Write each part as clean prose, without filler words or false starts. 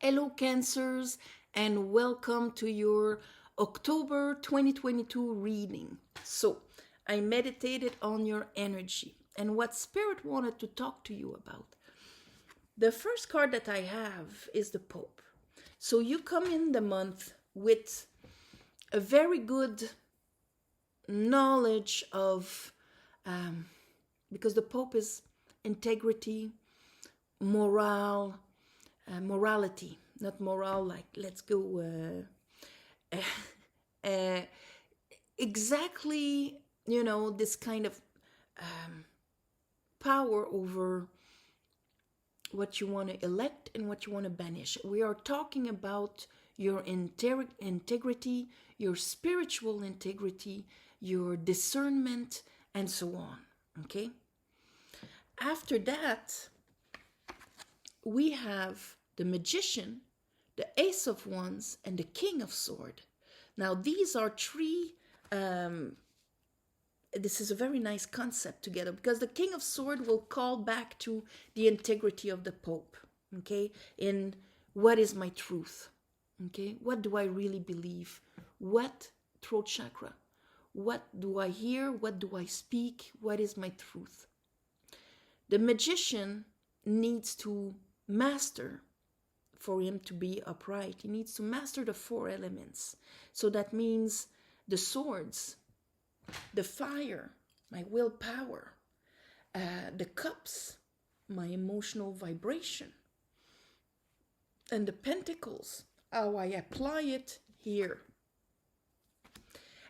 Hello, Cancers, and welcome to your October 2022 reading. So, I meditated on your energy and what Spirit wanted to talk to you about. The first card that I have is the Pope. So, you come in the month with a very good knowledge of, because the Pope is integrity, morality, not moral like let's go exactly, this kind of power over what you want to elect and what you want to banish. We are talking about your integrity, your spiritual integrity, your discernment, and so on. Okay? After that, we have the Magician, the Ace of Wands, and the King of Swords. Now, these are three. This is a very nice concept together because the King of Swords will call back to the integrity of the Pope. Okay, in what is my truth? Okay, what do I really believe? What throat chakra? What do I hear? What do I speak? What is my truth? The Magician needs to master, for him to be upright, he needs to master the four elements. So that means the swords, the fire, my willpower, the cups, my emotional vibration, and the pentacles, how I apply it here.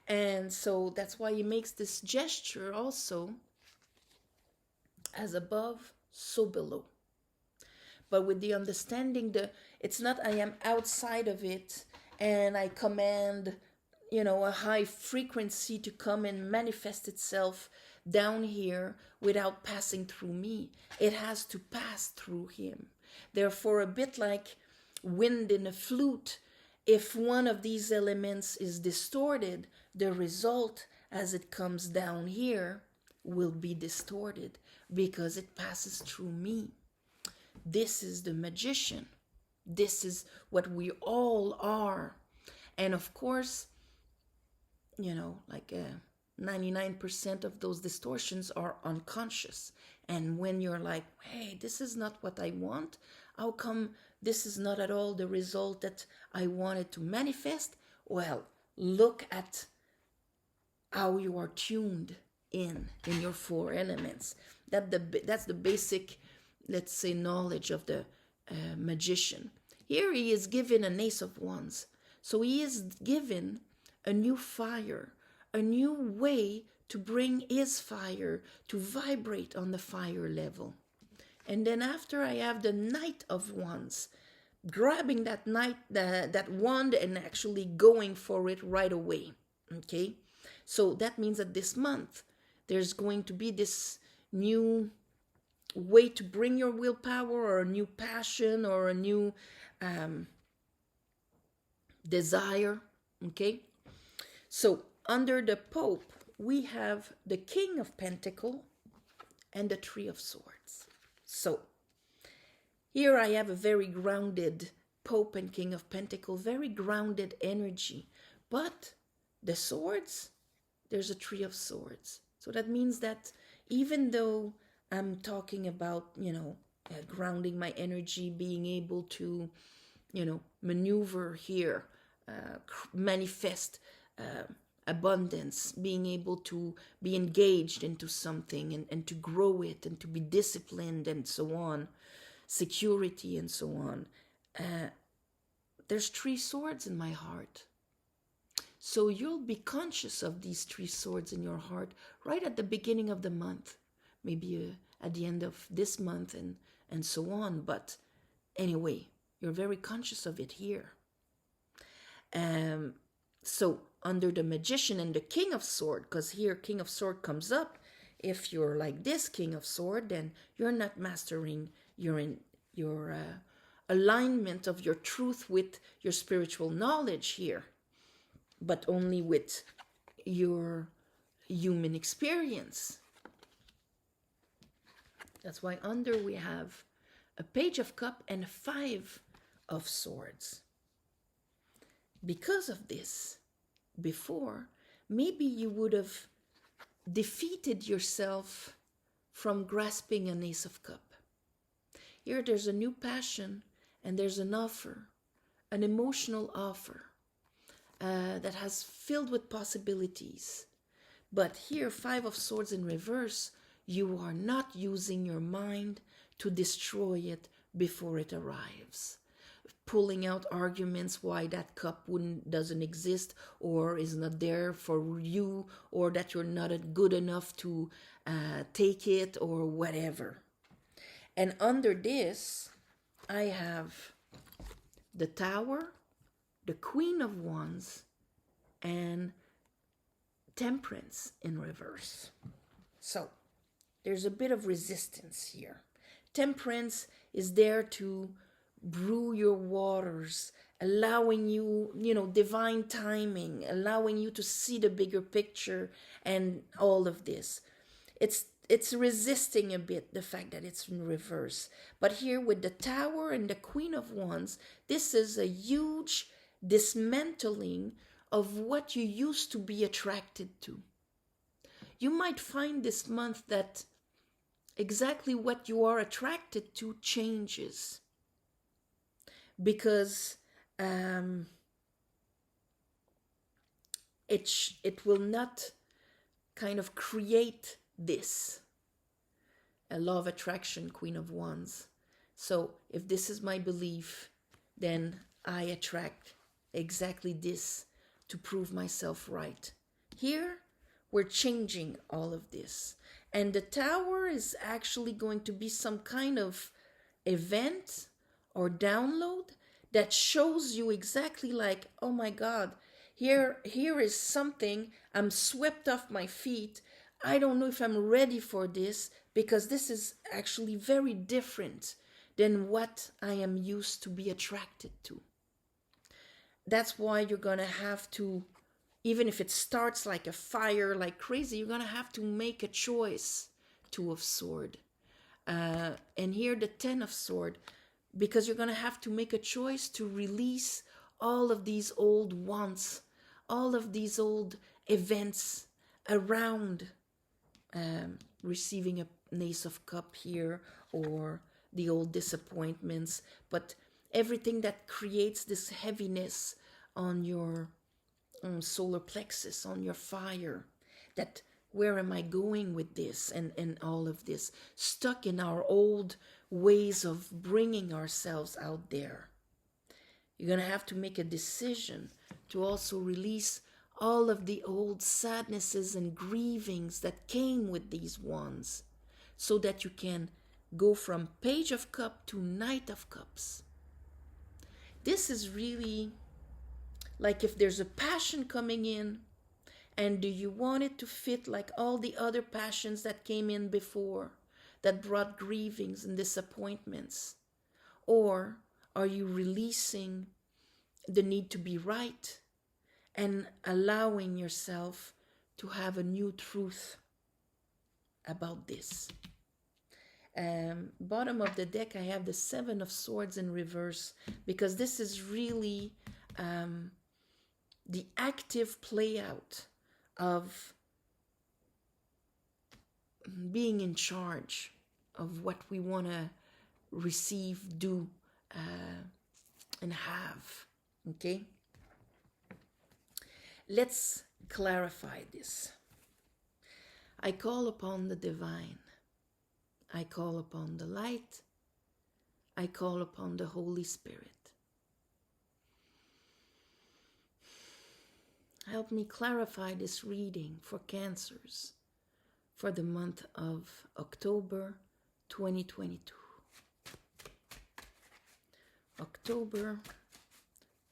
And so that's why he makes this gesture also, as above, so below. But with the understanding, it's not I am outside of it and I command, a high frequency to come and manifest itself down here without passing through me. It has to pass through him. Therefore, a bit like wind in a flute, if one of these elements is distorted, the result as it comes down here will be distorted because it passes through me. This is the Magician. This is what we all are. And of course, 99% of those distortions are unconscious. And when you're like, hey, this is not what I want, how come this is not at all the result that I wanted to manifest? Well, look at how you are tuned in your four elements. That's the basic, let's say, knowledge of the Magician. Here he is given an Ace of Wands. So he is given a new fire, a new way to bring his fire to vibrate on the fire level. And then after I have the Knight of Wands, grabbing that wand and actually going for it right away. Okay? So that means that this month there's going to be this new way to bring your willpower, or a new passion, or a new desire. Okay, so under the Pope we have the King of Pentacles and the Three of Swords. So here I have a very grounded Pope and King of Pentacles, very grounded energy. But the swords, there's a Three of Swords. So that means that even though I'm talking about, grounding my energy, being able to, maneuver here, manifest abundance, being able to be engaged into something and to grow it and to be disciplined and so on, security and so on. There's three swords in my heart. So you'll be conscious of these three swords in your heart right at the beginning of the month. Maybe at the end of this month and so on. But anyway, you're very conscious of it here. So under the Magician and the King of Swords, because here King of Swords comes up, if you're like this King of Swords, then you're not mastering your alignment of your truth with your spiritual knowledge here, but only with your human experience. That's why under we have a Page of Cups and a Five of Swords. Because of this, before, maybe you would have defeated yourself from grasping an Ace of Cup. Here there's a new passion and there's an offer, an emotional offer that has filled with possibilities. But here, Five of Swords in reverse, you are not using your mind to destroy it before it arrives. Pulling out arguments why that cup doesn't exist or is not there for you, or that you're not good enough to take it, or whatever. And under this, I have the Tower, the Queen of Wands, and Temperance in reverse. So there's a bit of resistance here. Temperance is there to brew your waters, allowing you, divine timing, allowing you to see the bigger picture and all of this. It's resisting a bit the fact that it's in reverse. But here with the Tower and the Queen of Wands, this is a huge dismantling of what you used to be attracted to. You might find this month that exactly what you are attracted to changes, because it will not kind of create this. A law of attraction, Queen of Wands. So if this is my belief, then I attract exactly this to prove myself right. Here, we're changing all of this. And the Tower is actually going to be some kind of event or download that shows you exactly like, oh my God, here is something, I'm swept off my feet. I don't know if I'm ready for this, because this is actually very different than what I am used to be attracted to. That's why you're going to have to, even if it starts like a fire, like crazy, you're going to have to make a choice. Two of Swords. And here the Ten of Swords, because you're going to have to make a choice to release all of these old wants, all of these old events around receiving an Ace of Cup here, or the old disappointments, but everything that creates this heaviness on your solar plexus, on your fire, that where am I going with this, and all of this, stuck in our old ways of bringing ourselves out there. You're going to have to make a decision to also release all of the old sadnesses and grievings that came with these wands, so that you can go from Page of Cups to Knight of Cups. This is really like if there's a passion coming in, and do you want it to fit like all the other passions that came in before, that brought grievings and disappointments? Or are you releasing the need to be right and allowing yourself to have a new truth about this? Bottom of the deck, I have the Seven of Swords in reverse, because this is really the active play out of being in charge of what we want to receive, do, and have. Okay? Let's clarify this. I call upon the divine. I call upon the light. I call upon the Holy Spirit. Help me clarify this reading for Cancers for the month of October 2022. October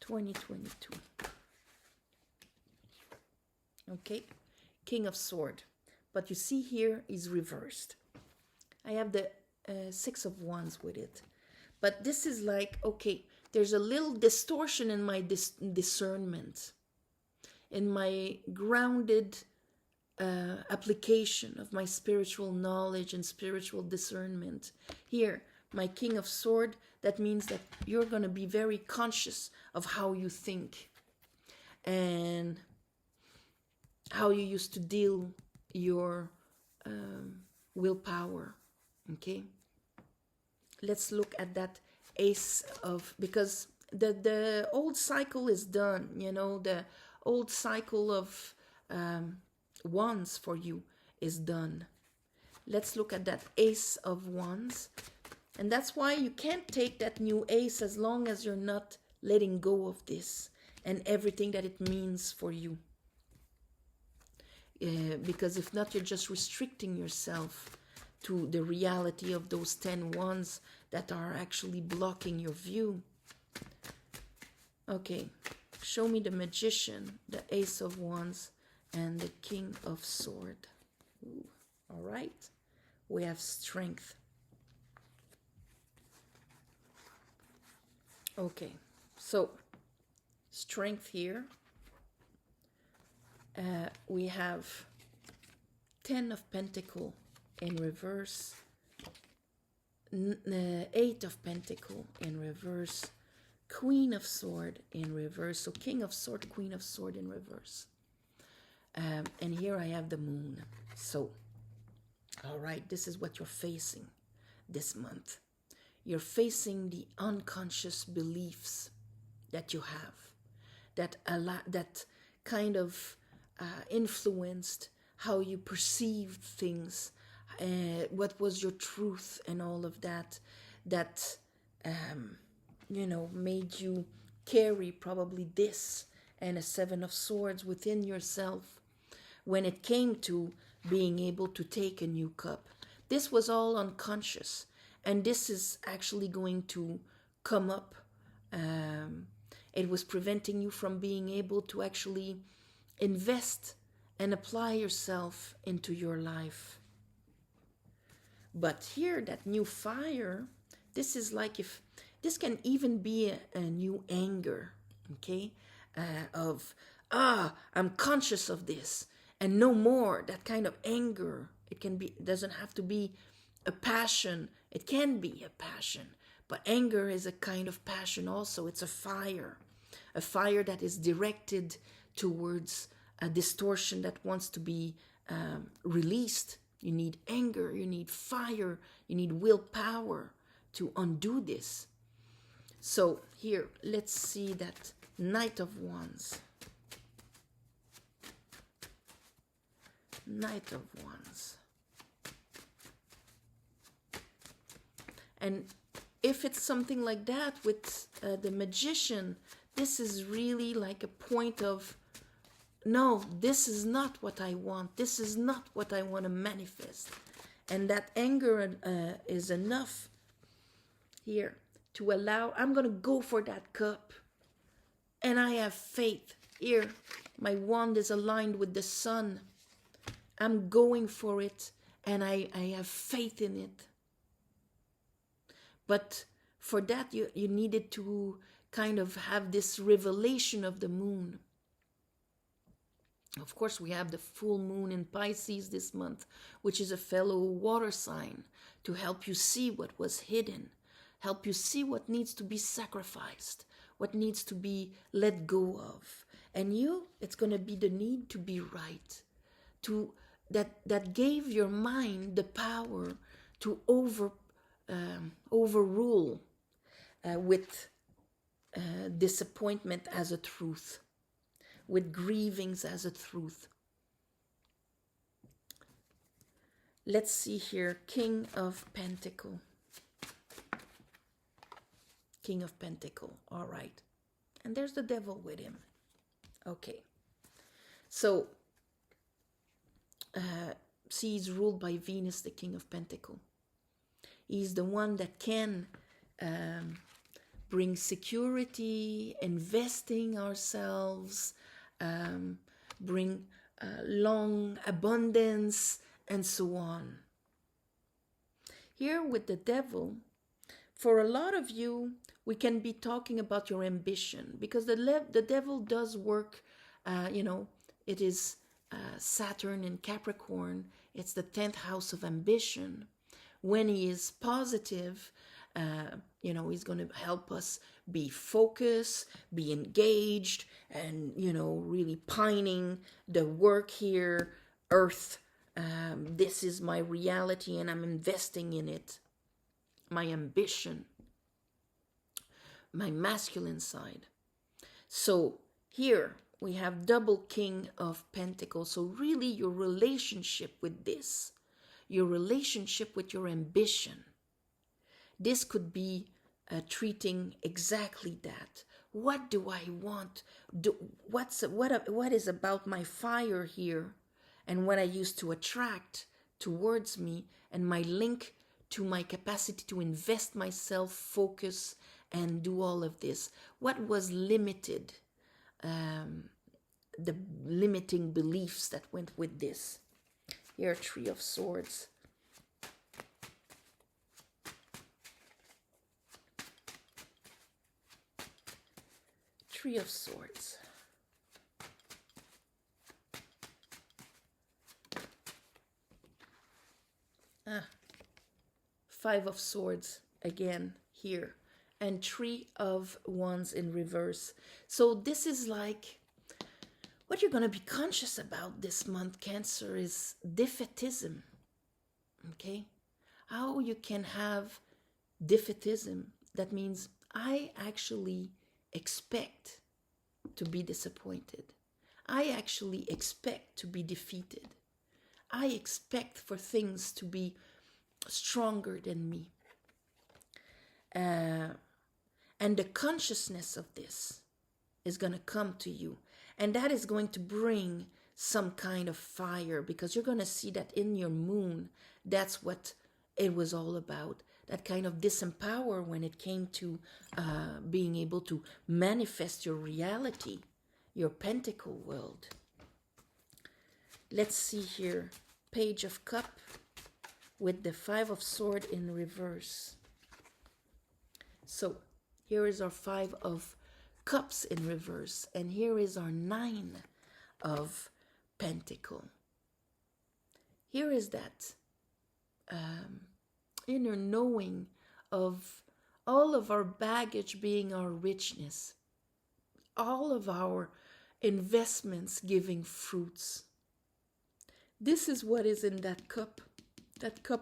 2022. Okay, King of Swords. But you see here is reversed. I have the Six of Wands with it. But this is like, okay, there's a little distortion in my discernment, in my grounded application of my spiritual knowledge and spiritual discernment. Here, my King of Swords, that means that you're going to be very conscious of how you think and how you used to deal your willpower. Okay, let's look at that ace of, because the old cycle is done, you know, the old cycle of wands for you is done. Let's look at that ace of wands. And that's why you can't take that new ace as long as you're not letting go of this and everything that it means for you. Because if not, you're just restricting yourself to the reality of those 10 wands that are actually blocking your view. Okay, show me the magician, the ace of wands, and the king of sword. Ooh, all right, we have strength. Okay, so strength here. We have 10 of Pentacle in reverse, 8 of Pentacle in reverse, Queen of Sword in reverse. So King of Sword, Queen of Sword in reverse. And here I have the moon. So, all right, this is what you're facing this month. You're facing the unconscious beliefs that you have, that kind of influenced how you perceived things, what was your truth and all of that, you know, made you carry probably this and a 7 of Swords within yourself when it came to being able to take a new cup. This was all unconscious, and this is actually going to come up. It was preventing you from being able to actually invest and apply yourself into your life. But here, that new fire, this is like, if this can even be a new anger, okay? I'm conscious of this and no more. That kind of anger, it can be, doesn't have to be a passion. It can be a passion, but anger is a kind of passion also. It's a fire that is directed towards a distortion that wants to be released. You need anger, you need fire, you need willpower to undo this. So here, let's see that Knight of Wands. Knight of Wands. And if it's something like that with the Magician, this is really like a point of, no, this is not what I want. This is not what I want to manifest. And that anger is enough here to allow, I'm going to go for that cup. And I have faith. Here, my wand is aligned with the sun. I'm going for it, and I have faith in it. But for that, you needed to kind of have this revelation of the moon. Of course, we have the full moon in Pisces this month, which is a fellow water sign, to help you see what was hidden, help you see what needs to be sacrificed, what needs to be let go of. And it's going to be the need to be right, that gave your mind the power to overrule with disappointment as a truth, with grievings as a truth. Let's see here, King of Pentacle. King of Pentacle, all right. And there's the devil with him. Okay. So, see, he's ruled by Venus, the King of Pentacle. He's the one that can bring security, investing ourselves, bring long abundance, and so on. Here with the devil, for a lot of you, we can be talking about your ambition, because the devil does work, it is Saturn in Capricorn. It's the 10th house of ambition. When he is positive, He's going to help us be focused, be engaged, and, really pining the work here, earth. This is my reality and I'm investing in it. My ambition, my masculine side. So here we have double King of Pentacles. So really your relationship with this, your relationship with your ambition, this could be treating exactly that. What do I want? What is about my fire here, and what I used to attract towards me, and my link to my capacity to invest myself, focus, and do all of this? What was limited? The limiting beliefs that went with this. Here, Three of Swords. Three of Swords. Five of Swords again here. And Three of Wands in reverse. So this is like, what you're going to be conscious about this month, Cancer, is defeatism. Okay? How you can have defeatism. That means I actually expect to be disappointed. I actually expect to be defeated. I expect for things to be stronger than me. And the consciousness of this is going to come to you. And that is going to bring some kind of fire, because you're going to see that in your moon, that's what it was all about. That kind of disempower when it came to being able to manifest your reality, your pentacle world. Let's see here. Page of Cup with the Five of Sword in reverse. So here is our Five of Cups in reverse. And here is our Nine of Pentacle. Here is that inner knowing of all of our baggage being our richness, all of our investments giving fruits. This is what is in that cup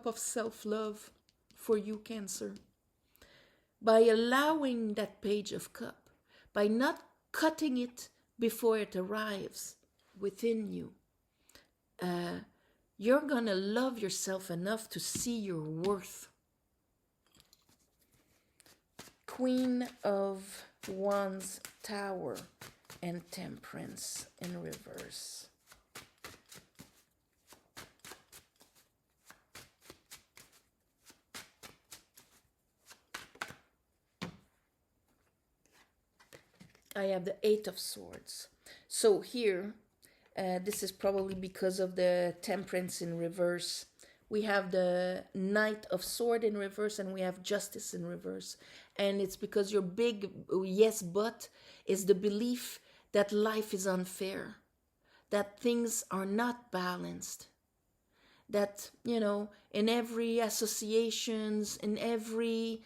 of self-love for you, Cancer. By allowing that Page of Cup, by not cutting it before it arrives within you, you're going to love yourself enough to see your worth. Queen of Wands, Tower, and Temperance in reverse. I have the Eight of Swords. So here, this is probably because of the Temperance in reverse. We have the Knight of Sword in reverse, and we have Justice in reverse. And it's because your big yes but is the belief that life is unfair, that things are not balanced, that, in every associations, in every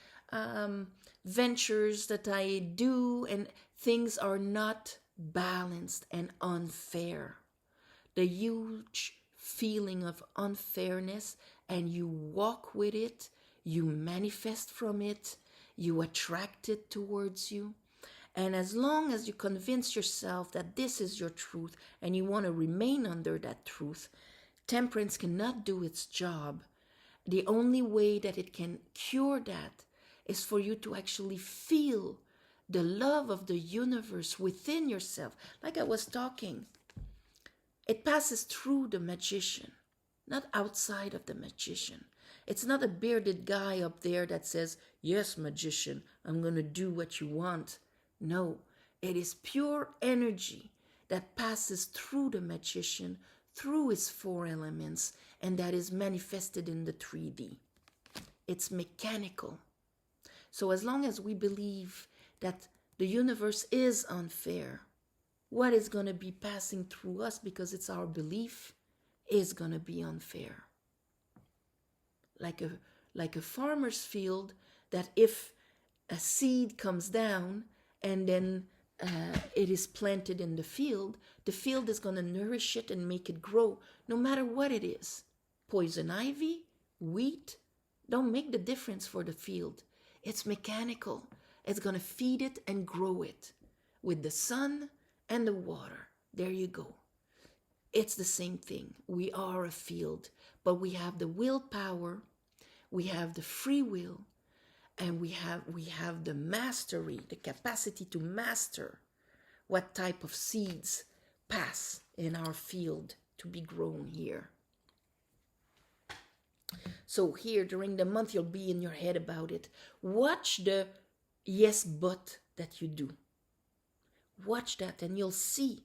ventures that I do, and things are not balanced and unfair. The huge feeling of unfairness, and you walk with it, you manifest from it, you attract it towards you. And as long as you convince yourself that this is your truth and you want to remain under that truth, Temperance cannot do its job. The only way that it can cure that is for you to actually feel the love of the universe within yourself. Like I was talking, it passes through the magician, not outside of the magician. It's not a bearded guy up there that says, yes, magician, I'm going to do what you want. No, it is pure energy that passes through the magician, through his four elements, and that is manifested in the 3D. It's mechanical. So as long as we believe that the universe is unfair, what is going to be passing through us, because it's our belief, is going to be unfair. Like a farmer's field that if a seed comes down and then it is planted in the field is going to nourish it and make it grow, no matter what it is. Poison ivy, wheat, don't make the difference for the field. It's mechanical. It's going to feed it and grow it with the sun and the water. There you go. It's the same thing. We are a field, but we have the willpower, we have the free will, and we have the mastery, the capacity to master what type of seeds pass in our field to be grown here. So here during the month, you'll be in your head about it. Watch the yes but that you do. Watch that and you'll see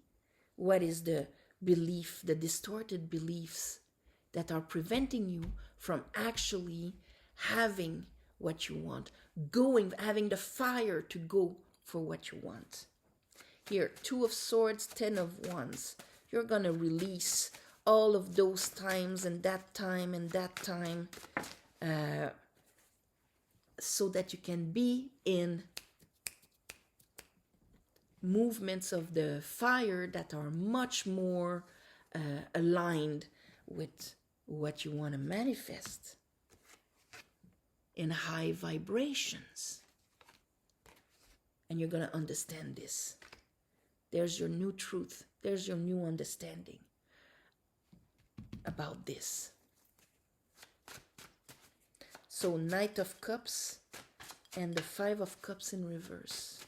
what is the belief, the distorted beliefs that are preventing you from actually having what you want, having the fire to go for what you want. Here, 2 of Swords, 10 of Wands. You're going to release all of those times and that time and that time so that you can be in movements of the fire that are much more aligned with what you want to manifest in high vibrations. And you're going to understand this. There's your new truth. There's your new understanding about this. So Knight of Cups and the 5 of Cups in reverse.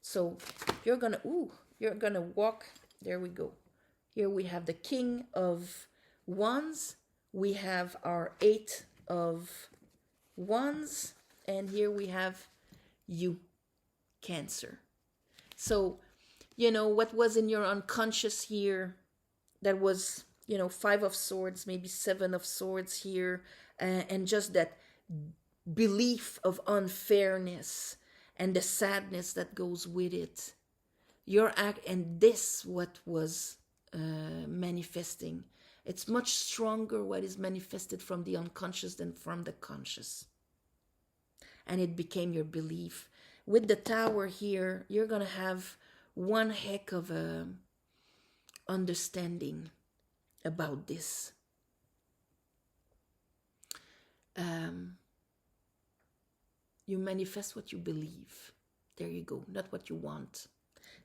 So you're gonna walk. There we go. Here we have the King of Wands. We have our 8 of Wands, and here we have you, Cancer. So, what was in your unconscious here, that was, 5 of Swords, maybe 7 of Swords here, and just that belief of unfairness and the sadness that goes with it. And this what was manifesting. It's much stronger what is manifested from the unconscious than from the conscious. And it became your belief. With the Tower here, you're going to have one heck of a understanding about this. You manifest what you believe. There you go, not what you want.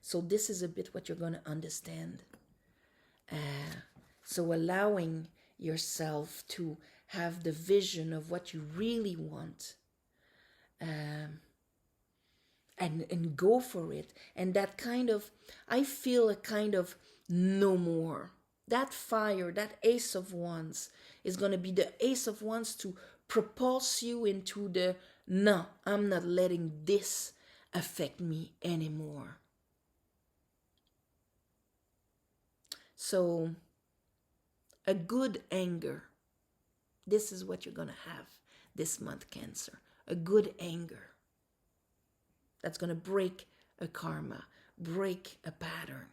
So this is a bit what you're going to understand. So allowing yourself to have the vision of what you really want, and go for it. And that kind of, I feel a kind of no more. That fire, that Ace of Wands is going to be the Ace of Wands to propulse you into the, no, I'm not letting this affect me anymore. So a good anger. This is what you're going to have this month, Cancer. A good anger. That's going to break a karma, break a pattern.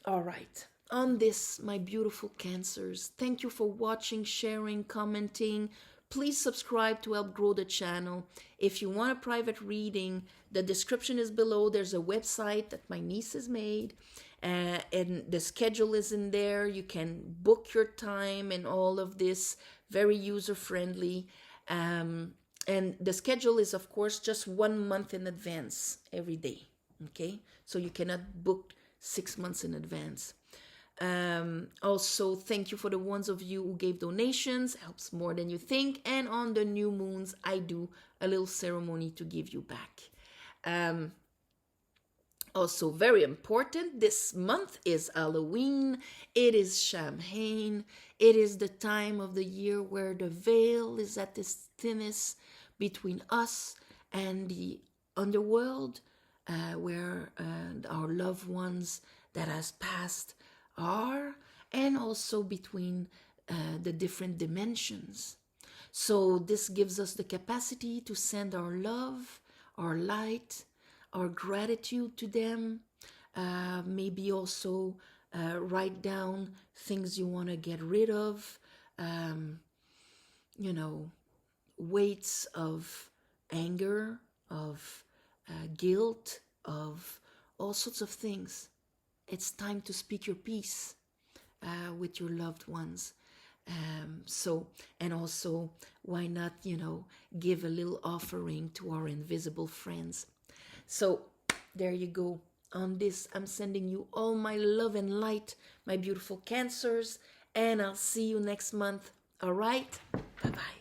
All right. On this, my beautiful Cancers, thank you for watching, sharing, commenting. Please subscribe to help grow the channel. If you want a private reading, the description is below. There's a website that my niece has made, and the schedule is in there. You can book your time and all of this, very user-friendly. And the schedule is, of course, just 1 month in advance every day, okay? So you cannot book 6 months in advance. Also, thank you for the ones of you who gave donations. Helps more than you think. And on the new moons, I do a little ceremony to give you back. Also, very important, this month is Halloween. It is Samhain. It is the time of the year where the veil is at its thinnest between us and the underworld, where our loved ones that has passed are, and also between the different dimensions. So this gives us the capacity to send our love, our light, our gratitude to them. Maybe also write down things you want to get rid of. you know, weights of anger, of guilt, of all sorts of things. It's time to speak your piece with your loved ones. And also, why not, give a little offering to our invisible friends? So, there you go. On this, I'm sending you all my love and light, my beautiful Cancers, and I'll see you next month. All right? Bye bye.